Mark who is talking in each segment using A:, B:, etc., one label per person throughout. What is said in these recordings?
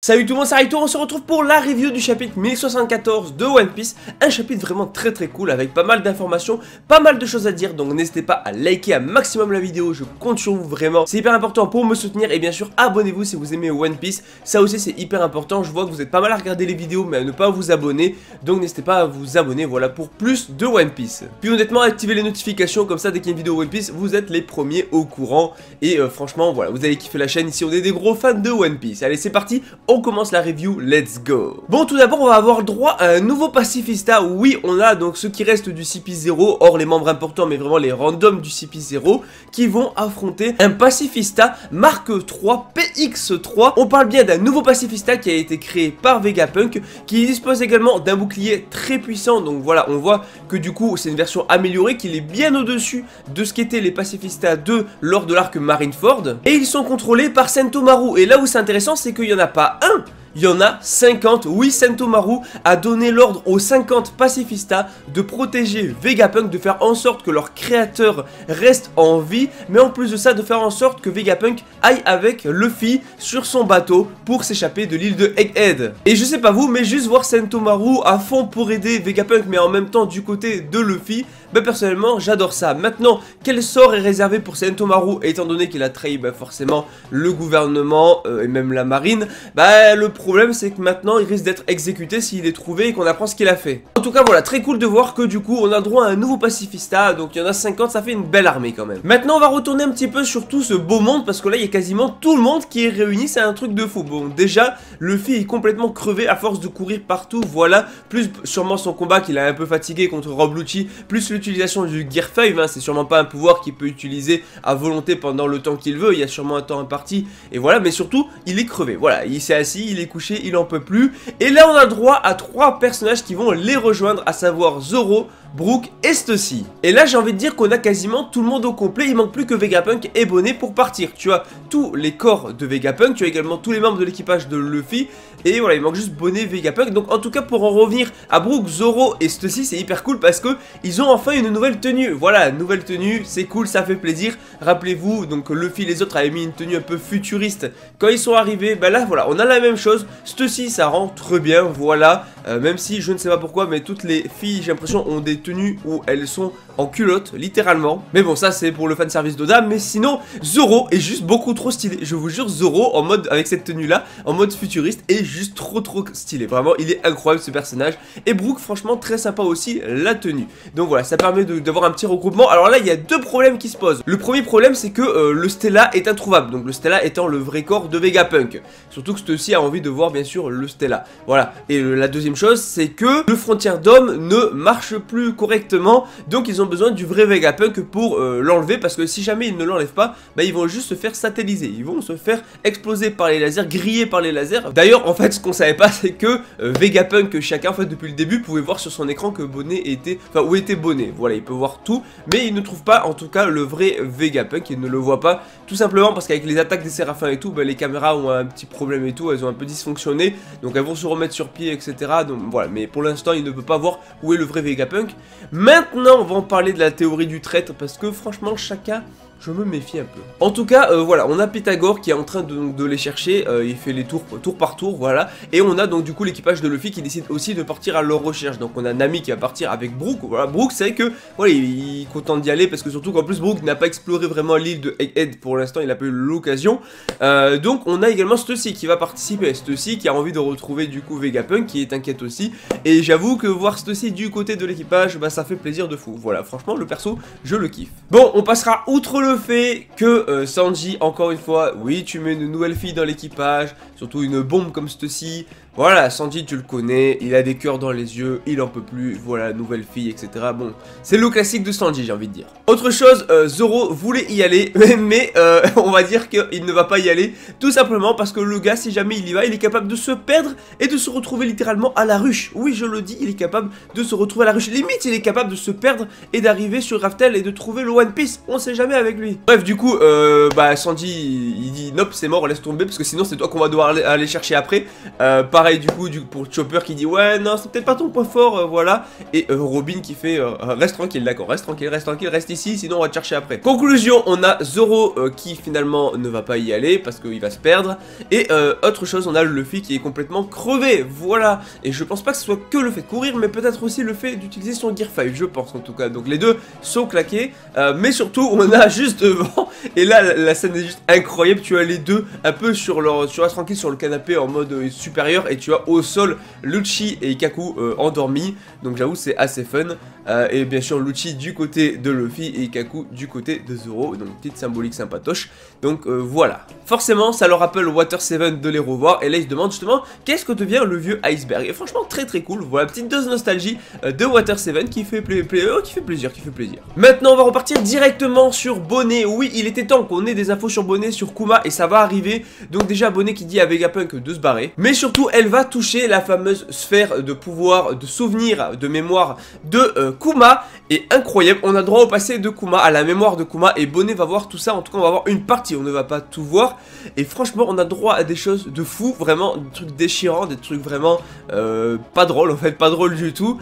A: Salut tout le monde, c'est Raito, on se retrouve pour la review du chapitre 1074 de One Piece. Un chapitre vraiment très cool avec pas mal d'informations, pas mal de choses à dire. Donc n'hésitez pas à liker un maximum la vidéo, je compte sur vous vraiment. C'est hyper important pour me soutenir et bien sûr abonnez-vous si vous aimez One Piece. Ça aussi c'est hyper important, je vois que vous êtes pas mal à regarder les vidéos mais à ne pas vous abonner. Donc n'hésitez pas à vous abonner, voilà, pour plus de One Piece. Puis honnêtement activez les notifications, comme ça dès qu'il y a une vidéo One Piece, vous êtes les premiers au courant. Et franchement voilà, vous allez kiffer la chaîne, ici on est des gros fans de One Piece. Allez c'est parti, on commence la review, let's go. Bon, tout d'abord on va avoir droit à un nouveau pacifista. Oui, on a donc ceux qui restent du CP0, hors les membres importants mais vraiment les randoms du CP0, qui vont affronter un pacifista Mark 3 PX3. On parle bien d'un nouveau pacifista qui a été créé par Vegapunk, qui dispose également d'un bouclier très puissant. Donc voilà, on voit que du coup c'est une version améliorée, qu'il est bien au-dessus de ce qu'étaient les pacifistas 2 lors de l'arc Marineford. Et ils sont contrôlés par Sentomaru. Et là où c'est intéressant, c'est qu'il n'y en a pas un, il y en a 50, oui, Sentomaru a donné l'ordre aux 50 pacifistas de protéger Vegapunk, de faire en sorte que leur créateur reste en vie, mais en plus de ça, de faire en sorte que Vegapunk aille avec Luffy sur son bateau pour s'échapper de l'île de Egghead. Et je sais pas vous, mais juste voir Sentomaru à fond pour aider Vegapunk, mais en même temps du côté de Luffy, bah personnellement j'adore ça. Maintenant, quel sort est réservé pour Sentomaru, étant donné qu'il a trahi forcément le gouvernement et même la marine? Bah le problème c'est que maintenant il risque d'être exécuté s'il est trouvé et qu'on apprend ce qu'il a fait. En tout cas voilà, très cool de voir que du coup on a droit à un nouveau pacifista. Donc il y en a 50, ça fait une belle armée quand même. Maintenant on va retourner un petit peu sur tout ce beau monde, parce que là il y a quasiment tout le monde qui est réuni, c'est un truc de fou. Bon déjà Luffy est complètement crevé à force de courir partout, voilà, plus sûrement son combat qu'il a un peu fatigué contre Rob Lucci, plus l'utilisation du Gear 5, hein, c'est sûrement pas un pouvoir qu'il peut utiliser à volonté pendant le temps qu'il veut, il y a sûrement un temps imparti, et voilà, mais surtout il est crevé, voilà, il s'est assis, il est couché, il en peut plus. Et là on a droit à 3 personnages qui vont les rejoindre, à savoir Zoro, Brook et Stussy. Et là j'ai envie de dire qu'on a quasiment tout le monde au complet, il manque plus que Vegapunk et Bonnet pour partir. Tu as tous les corps de Vegapunk, tu as également tous les membres de l'équipage de Luffy, et voilà, il manque juste Bonnet, Vegapunk. Donc en tout cas pour en revenir à Brook, Zoro et Stussy, c'est hyper cool parce que ils ont enfin une nouvelle tenue. Voilà, nouvelle tenue, c'est cool, ça fait plaisir. Rappelez-vous, donc Luffy et les autres avaient mis une tenue un peu futuriste quand ils sont arrivés, bah là voilà, on a la même chose. Stussy ça rend très bien, voilà, même si je ne sais pas pourquoi, mais toutes les filles j'ai l'impression ont des tenues où elles sont en culotte, littéralement. Mais bon, ça c'est pour le fanservice d'Oda. Mais sinon, Zoro est juste beaucoup trop stylé. Je vous jure, Zoro en mode, avec cette tenue là, en mode futuriste, est juste trop stylé. Vraiment, il est incroyable ce personnage. Et Brook, franchement, très sympa aussi la tenue. Donc voilà, ça permet d'avoir un petit regroupement. Alors là, il y a deux problèmes qui se posent. Le premier problème, c'est que le Stella est introuvable. Donc le Stella étant le vrai corps de Vegapunk. Surtout que Stussy a envie de voir, bien sûr, le Stella. Voilà. Et la deuxième chose, c'est que le frontière d'homme ne marche plus correctement. Donc ils ont besoin du vrai Vegapunk pour l'enlever, parce que si jamais ils ne l'enlèvent pas, bah ils vont juste se faire satelliser, ils vont se faire exploser par les lasers, griller par les lasers. D'ailleurs en fait ce qu'on savait pas, c'est que Vegapunk, chacun en fait depuis le début pouvait voir sur son écran que Bonnet était, enfin où était Bonnet, voilà, il peut voir tout, mais il ne trouve pas en tout cas le vrai Vegapunk, il ne le voit pas, tout simplement parce qu'avec les attaques des Séraphins et tout, bah, les caméras ont un petit problème et tout, elles ont un peu dysfonctionné, donc elles vont se remettre sur pied, etc. Donc voilà, mais pour l'instant il ne peut pas voir où est le vrai Vegapunk. Maintenant on va en parler de la théorie du traître, parce que franchement chacun, je me méfie un peu. En tout cas, voilà, on a Pythagore qui est en train de les chercher, il fait les tours par tour, voilà. Et on a donc du coup l'équipage de Luffy qui décide aussi de partir à leur recherche. Donc on a Nami qui va partir avec Brook, voilà. Brook c'est que, voilà, il est content d'y aller, parce que surtout qu'en plus Brook n'a pas exploré vraiment l'île de Egghead pour l'instant, il n'a pas eu l'occasion. Donc on a également Stussy qui va participer, Stussy qui a envie de retrouver du coup Vegapunk, qui est inquiète aussi. Et j'avoue que voir Stussy du côté de l'équipage, bah ça fait plaisir de fou. Voilà, franchement le perso, je le kiffe. Bon, on passera outre le fait que Sanji, encore une fois, oui, tu mets une nouvelle fille dans l'équipage, surtout une bombe comme Stussy. Voilà, Sanji, tu le connais, il a des cœurs dans les yeux, il en peut plus, voilà, nouvelle fille, etc. Bon, c'est le classique de Sanji, j'ai envie de dire. Autre chose, Zoro voulait y aller, mais on va dire qu'il ne va pas y aller, tout simplement parce que le gars, si jamais il y va, il est capable de se perdre et de se retrouver littéralement à la ruche. Oui, je le dis, il est capable de se retrouver à la ruche. Limite, il est capable de se perdre et d'arriver sur Raftel et de trouver le One Piece. On sait jamais avec lui. Bref, du coup, Sanji, il dit nope, c'est mort, laisse tomber, parce que sinon c'est toi qu'on va devoir aller chercher après. Pareil, du coup, pour Chopper qui dit ouais, non, c'est peut-être pas ton point fort, voilà. Et Robin qui fait reste tranquille, d'accord, reste tranquille, reste ici, sinon on va te chercher après. Conclusion, on a Zoro qui finalement ne va pas y aller parce qu'il va se perdre. Et autre chose, on a le Luffy qui est complètement crevé, voilà. Et je pense pas que ce soit que le fait de courir, mais peut-être aussi le fait d'utiliser son Gear 5, je pense en tout cas. Donc les deux sont claqués, mais surtout on a juste devant, et là la scène est juste incroyable, tu as les deux un peu sur leur, tu vois, tranquille sur le canapé en mode supérieur, et tu as au sol Lucci et Ikaku endormis, donc j'avoue c'est assez fun. Et bien sûr Lucci du côté de Luffy et Ikaku du côté de Zoro, donc petite symbolique sympatoche. Donc voilà, forcément ça leur rappelle Water 7 de les revoir, et là ils se demandent justement qu'est-ce que devient le vieux iceberg, et franchement très cool, voilà, petite dose de nostalgie de Water 7 qui fait plaisir. Maintenant on va repartir directement sur Bonnet. Oui, il était temps qu'on ait des infos sur Bonnet, sur Kuma, et ça va arriver. Donc déjà Bonnet qui dit à Vegapunk de se barrer, mais surtout elle va toucher la fameuse sphère de pouvoir, de souvenir, de mémoire de Kuma. Et incroyable, on a droit au passé de Kuma, à la mémoire de Kuma, et Bonnet va voir tout ça. En tout cas on va voir une partie, on ne va pas tout voir, et franchement on a droit à des choses de fou, vraiment des trucs déchirants, des trucs vraiment pas drôles en fait, pas drôles du tout,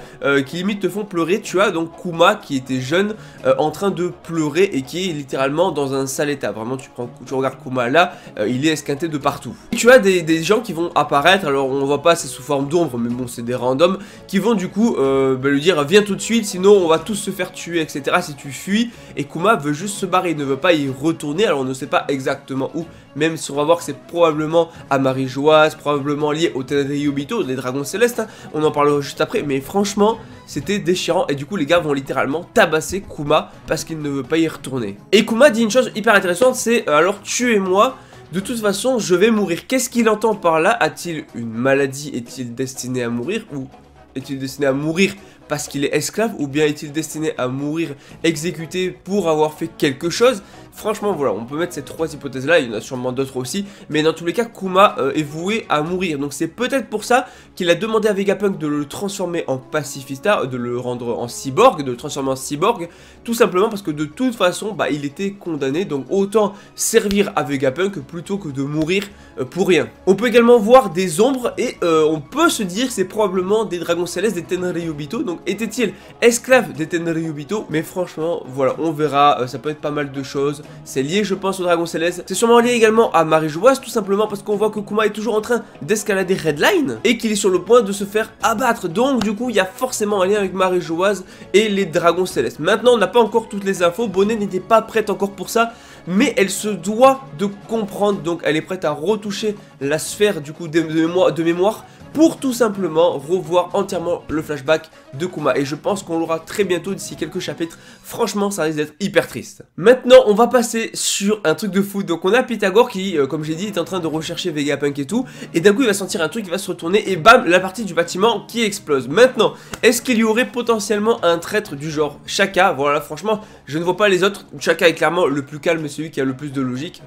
A: qui limite te font pleurer. Tu as donc Kuma qui était jeune, en train de pleurer, et qui est littéralement dans un sale état. Vraiment tu regardes Kuma là, il est esquinté de partout. Tu as des gens qui vont apparaître, alors on voit pas, c'est sous forme d'ombre, mais bon c'est des randoms, qui vont du coup lui dire viens tout de suite, sinon on va tous se faire tuer, etc. si tu fuis. Et Kuma veut juste se barrer, il ne veut pas y retourner, alors on ne sait pas exactement où, même si on va voir que c'est probablement à Marijoise, probablement lié au Tenryubito, les dragons célestes, hein. On en parlera juste après, mais franchement c'était déchirant, et du coup les gars vont littéralement tabasser Kuma parce qu'il ne veut pas y retourner. Et Kuma dit une chose hyper intéressante, c'est alors tuez-moi, de toute façon je vais mourir. Qu'est-ce qu'il entend par là? A-t-il une maladie? Est-il destiné à mourir? Ou est-il destiné à mourir parce qu'il est esclave? Ou bien est-il destiné à mourir exécuté pour avoir fait quelque chose? Franchement voilà, on peut mettre ces trois hypothèses là, il y en a sûrement d'autres aussi, mais dans tous les cas Kuma est voué à mourir. Donc c'est peut-être pour ça qu'il a demandé à Vegapunk de le transformer en pacifista, de le rendre en cyborg, de le transformer en cyborg, tout simplement parce que de toute façon il était condamné, donc autant servir à Vegapunk plutôt que de mourir pour rien. On peut également voir des ombres, et on peut se dire que c'est probablement des dragons célestes, des Tenryubito. Donc était-il esclave des Tenryubito? Mais franchement voilà, on verra, ça peut être pas mal de choses. C'est lié je pense au dragon céleste, c'est sûrement lié également à Marijoise, tout simplement parce qu'on voit que Kuma est toujours en train d'escalader Redline, et qu'il est sur le point de se faire abattre. Donc du coup il y a forcément un lien avec Marijoise et les dragons célestes. Maintenant on n'a pas encore toutes les infos, Bonnet n'était pas prête encore pour ça, mais elle se doit de comprendre, donc elle est prête à retoucher la sphère du coup de mémoire pour tout simplement revoir entièrement le flashback de Kuma. Et je pense qu'on l'aura très bientôt, d'ici quelques chapitres. Franchement, ça risque d'être hyper triste. Maintenant, on va passer sur un truc de fou. Donc on a Pythagore qui, comme j'ai dit, est en train de rechercher Vegapunk et tout. Et d'un coup, il va sentir un truc, il va se retourner et bam, la partie du bâtiment qui explose. Maintenant, est-ce qu'il y aurait potentiellement un traître du genre Shaka? Voilà, franchement, je ne vois pas les autres. Shaka est clairement le plus calme et celui qui a le plus de logique.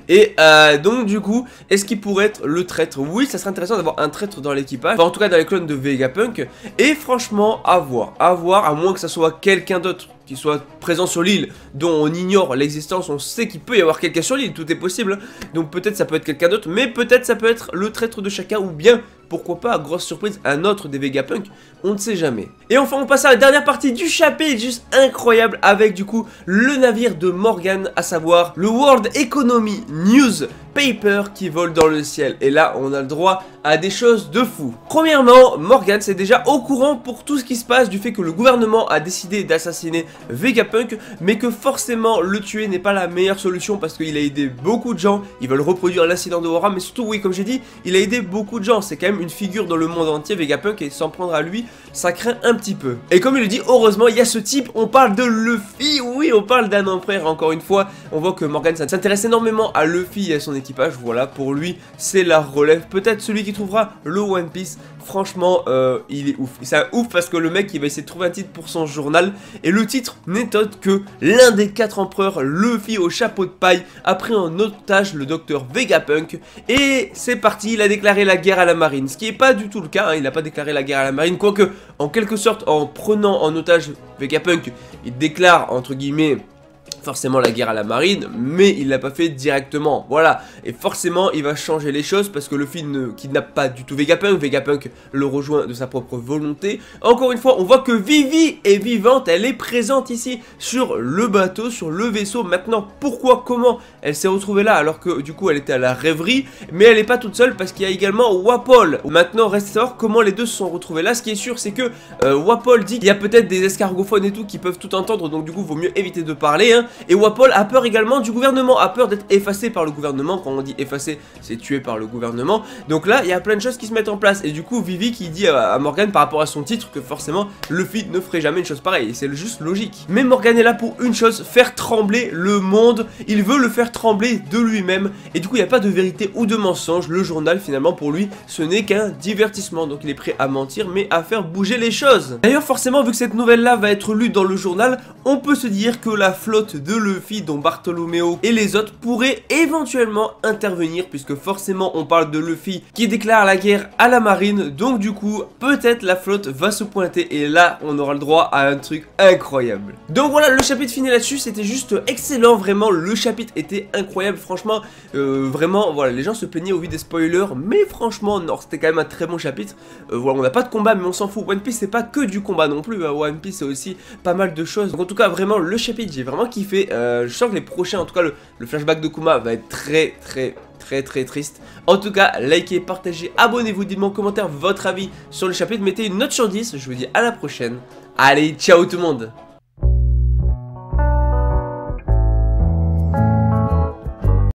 A: Et donc du coup, est-ce qu'il pourrait être le traître? Oui, ça serait intéressant d'avoir un traître dans l'équipage, enfin en tout cas dans les clones de Vegapunk. Et franchement à voir, à moins que ça soit quelqu'un d'autre qui soit présent sur l'île, dont on ignore l'existence. On sait qu'il peut y avoir quelqu'un sur l'île, tout est possible, donc peut-être ça peut être quelqu'un d'autre, mais peut-être ça peut être le traître de Shaka, ou bien, pourquoi pas, grosse surprise, un autre des Vegapunk, on ne sait jamais. Et enfin on passe à la dernière partie du chapitre, juste incroyable, avec du coup le navire de Morgan, à savoir le World Economy News Paper qui vole dans le ciel. Et là on a le droit à des choses de fou. Premièrement, Morgan c'est déjà au courant pour tout ce qui se passe, du fait que le gouvernement a décidé d'assassiner Vegapunk, mais que forcément le tuer n'est pas la meilleure solution parce qu'il a aidé beaucoup de gens. Ils veulent reproduire l'incident de Wara, mais surtout oui, comme j'ai dit, il a aidé beaucoup de gens. C'est quand même une figure dans le monde entier, Vegapunk, et s'en prendre à lui, ça craint un petit peu. Et comme il le dit, heureusement il y a ce type, on parle de Luffy. Oui, on parle d'un empereur. Encore une fois, on voit que Morgan s'intéresse énormément à Luffy et à son équipage. Voilà, pour lui c'est la relève, peut-être celui qui trouvera le One Piece. Franchement il est ouf, c'est un ouf parce que le mec il va essayer de trouver un titre pour son journal, et le titre n'est autre que l'un des 4 empereurs, Luffy au chapeau de paille, a pris en otage le docteur Vegapunk, et c'est parti, il a déclaré la guerre à la marine, ce qui n'est pas du tout le cas, hein, il n'a pas déclaré la guerre à la marine, quoique en quelque sorte en prenant en otage Vegapunk, il déclare entre guillemets forcément la guerre à la marine, mais il l'a pas fait directement, voilà, et forcément il va changer les choses parce que Luffy ne kidnappe pas du tout Vegapunk le rejoint de sa propre volonté. Encore une fois, on voit que Vivi est vivante, elle est présente ici sur le bateau, sur le vaisseau. Maintenant, pourquoi, comment elle s'est retrouvée là alors que du coup elle était à la rêverie, mais elle n'est pas toute seule parce qu'il y a également Wapol. Maintenant reste à savoir comment les deux se sont retrouvés là. Ce qui est sûr, c'est que Wapol dit qu'il y a peut-être des escargophones et tout qui peuvent tout entendre, donc du coup vaut mieux éviter de parler, hein. Et Wapol a peur également du gouvernement, a peur d'être effacé par le gouvernement. Quand on dit effacé, c'est tué par le gouvernement. Donc là, il y a plein de choses qui se mettent en place. Et du coup, Vivi qui dit à Morgan par rapport à son titre que forcément, Luffy ne ferait jamais une chose pareille. Et c'est juste logique. Mais Morgan est là pour une chose, faire trembler le monde. Il veut le faire trembler de lui-même. Et du coup, il n'y a pas de vérité ou de mensonge. Le journal, finalement, pour lui, ce n'est qu'un divertissement. Donc il est prêt à mentir, mais à faire bouger les choses. D'ailleurs, forcément, vu que cette nouvelle-là va être lue dans le journal, on peut se dire que la flotte de Luffy, dont Bartholoméo et les autres, pourraient éventuellement intervenir, puisque forcément on parle de Luffy qui déclare la guerre à la marine. Donc du coup peut-être la flotte va se pointer et là on aura le droit à un truc incroyable. Donc voilà, le chapitre fini là-dessus, c'était juste excellent, vraiment le chapitre était incroyable, franchement, vraiment voilà, les gens se plaignaient au vu des spoilers, mais franchement non, c'était quand même un très bon chapitre. Voilà, on n'a pas de combat mais on s'en fout, One Piece c'est pas que du combat non plus, hein. One Piece c'est aussi pas mal de choses. Donc en tout cas vraiment le chapitre j'ai vraiment kiffé. Je sens que les prochains, en tout cas le flashback de Kuma va être très triste. En tout cas, likez, partagez, abonnez-vous, dites-moi en commentaire votre avis sur le chapitre, mettez une note sur 10, je vous dis à la prochaine. Allez, ciao tout le monde.